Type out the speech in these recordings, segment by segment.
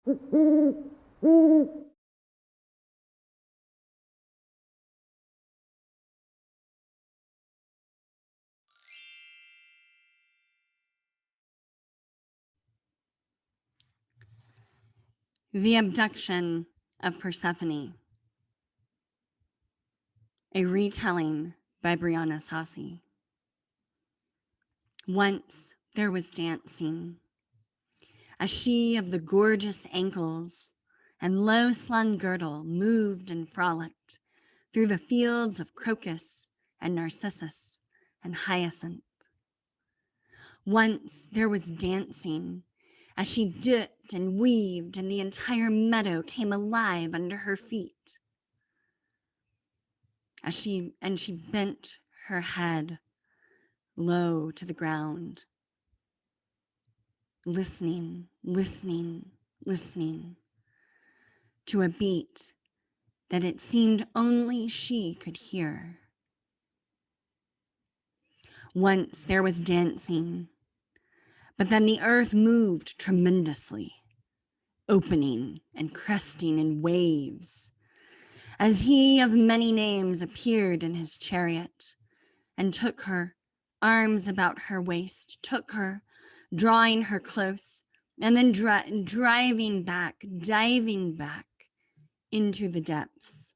The Abduction of Persephone, a retelling by Brianna Sassi. Once there was dancing, as she of the gorgeous ankles and low-slung girdle moved and frolicked through the fields of crocus and narcissus and hyacinth. Once there was dancing, as she dipped and weaved and the entire meadow came alive under her feet. She bent her head low to the ground, listening to a beat that it seemed only she could hear. Once there was dancing, but then the earth moved tremendously, opening and cresting in waves, as he of many names appeared in his chariot and took her, arms about her waist, took her, drawing her close, and then diving back into the depths.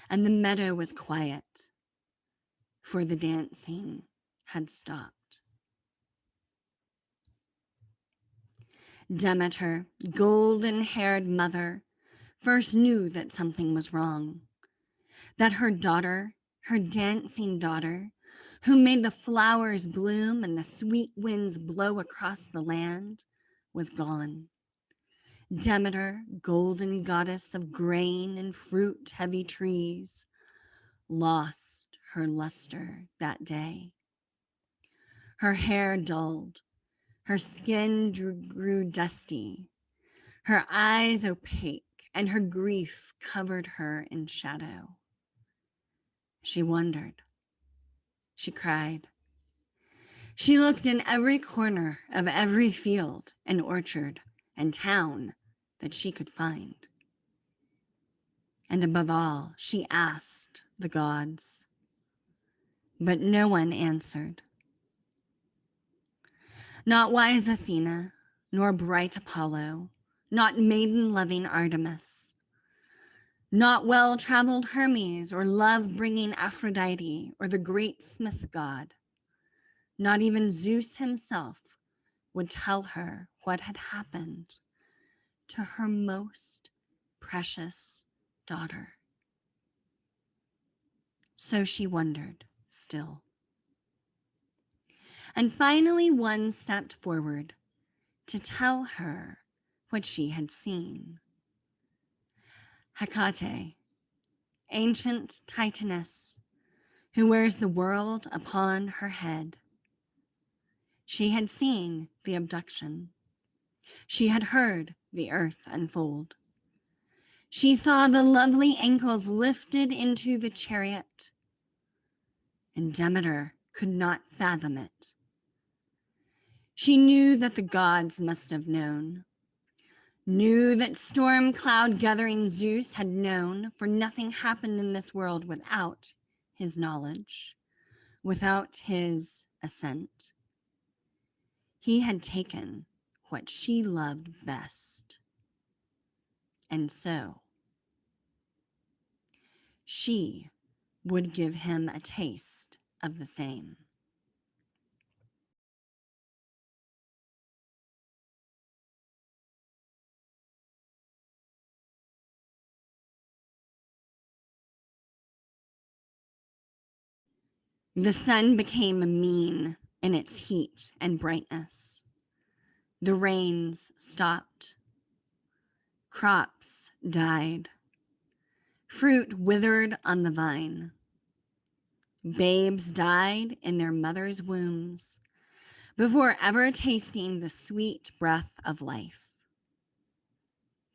And the meadow was quiet, for the dancing had stopped. Demeter, golden-haired mother, first knew that something was wrong, that her daughter, her dancing daughter, who made the flowers bloom and the sweet winds blow across the land, was gone. Demeter, golden goddess of grain and fruit-heavy trees, lost her luster that day. Her hair dulled, her skin grew dusty, her eyes opaque, and her grief covered her in shadow. She wondered. She cried. She looked in every corner of every field and orchard and town that she could find. And above all, she asked the gods, but no one answered. Not wise Athena, nor bright Apollo, not maiden-loving Artemis, not well-traveled Hermes or love-bringing Aphrodite or the great smith god. Not even Zeus himself would tell her what had happened to her most precious daughter. So she wondered still. And finally one stepped forward to tell her what she had seen. Hecate, ancient Titaness, who wears the world upon her head. She had seen the abduction. She had heard the earth unfold. She saw the lovely ankles lifted into the chariot, and Demeter could not fathom it. She knew that the gods must have known, knew that storm cloud gathering Zeus had known, for nothing happened in this world without his knowledge, without his assent. He had taken what she loved best, and so she would give him a taste of the same. The sun became mean in its heat and brightness. The rains stopped. Crops died. Fruit withered on the vine. Babes died in their mothers' wombs before ever tasting the sweet breath of life.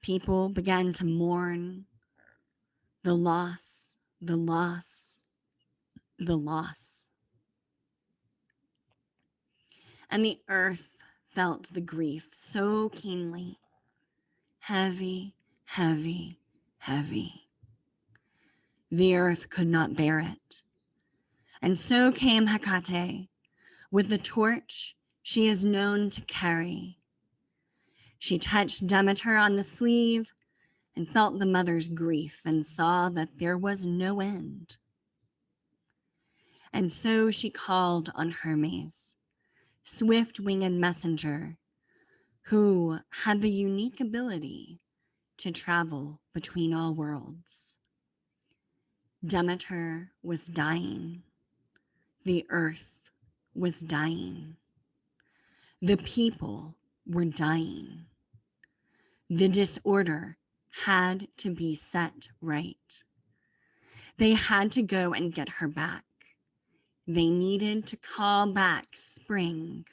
People began to mourn the loss, the loss, the loss. And the earth felt the grief so keenly. Heavy, heavy, heavy. The earth could not bear it. And so came Hecate with the torch she is known to carry. She touched Demeter on the sleeve and felt the mother's grief and saw that there was no end. And so she called on Hermes, swift-winged messenger, who had the unique ability to travel between all worlds. Demeter was dying. The earth was dying. The people were dying. The disorder had to be set right. They had to go and get her back. They needed to call back spring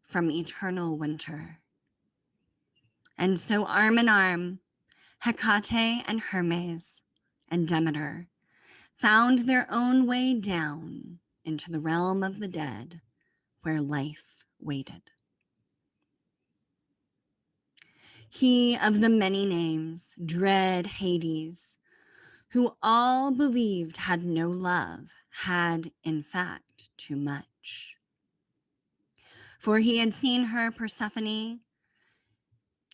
from eternal winter. And so arm in arm, Hecate and Hermes and Demeter found their own way down into the realm of the dead where life waited. He of the many names, dread Hades, who all believed had no love, had in fact too much. For he had seen her, Persephone,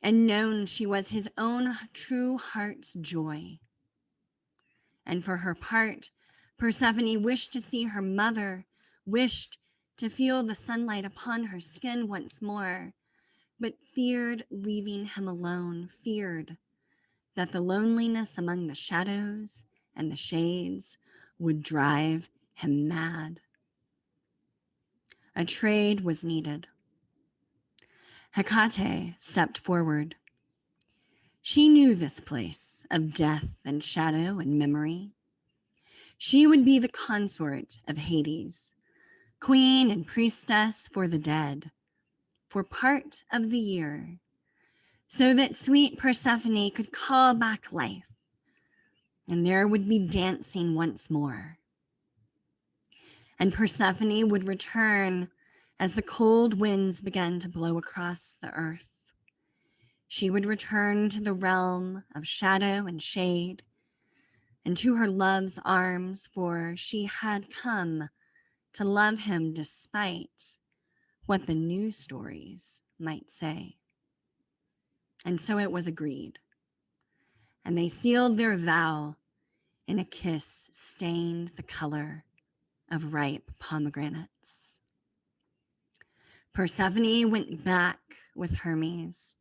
and known she was his own true heart's joy. And for her part, Persephone wished to see her mother, wished to feel the sunlight upon her skin once more, but feared leaving him alone, feared that the loneliness among the shadows and the shades would drive him mad. A trade was needed. Hecate stepped forward. She knew this place of death and shadow and memory. She would be the consort of Hades, queen and priestess for the dead, for part of the year, so that sweet Persephone could call back life, and there would be dancing once more. And Persephone would return as the cold winds began to blow across the earth. She would return to the realm of shadow and shade, and to her love's arms, for she had come to love him despite what the news stories might say. And so it was agreed. And they sealed their vow in a kiss stained the color of ripe pomegranates. Persephone went back with Hermes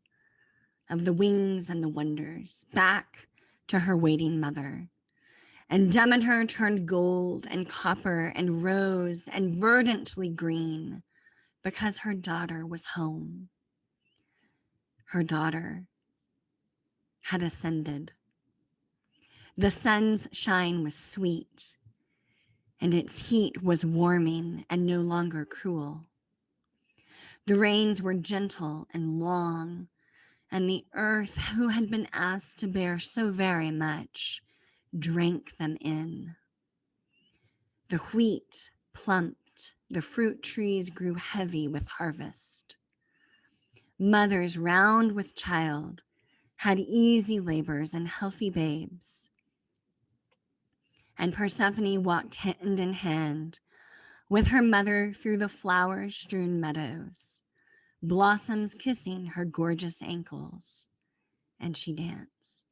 of the wings and the wonders, back to her waiting mother. And Demeter turned gold and copper and rose and verdantly green because her daughter was home. Her daughter had ascended. The sun's shine was sweet, and its heat was warming and no longer cruel. The rains were gentle and long, and the earth, who had been asked to bear so very much, drank them in. The wheat plumped, the fruit trees grew heavy with harvest. Mothers round with child had easy labors and healthy babes. And Persephone walked hand in hand with her mother through the flower-strewn meadows, blossoms kissing her gorgeous ankles, and she danced.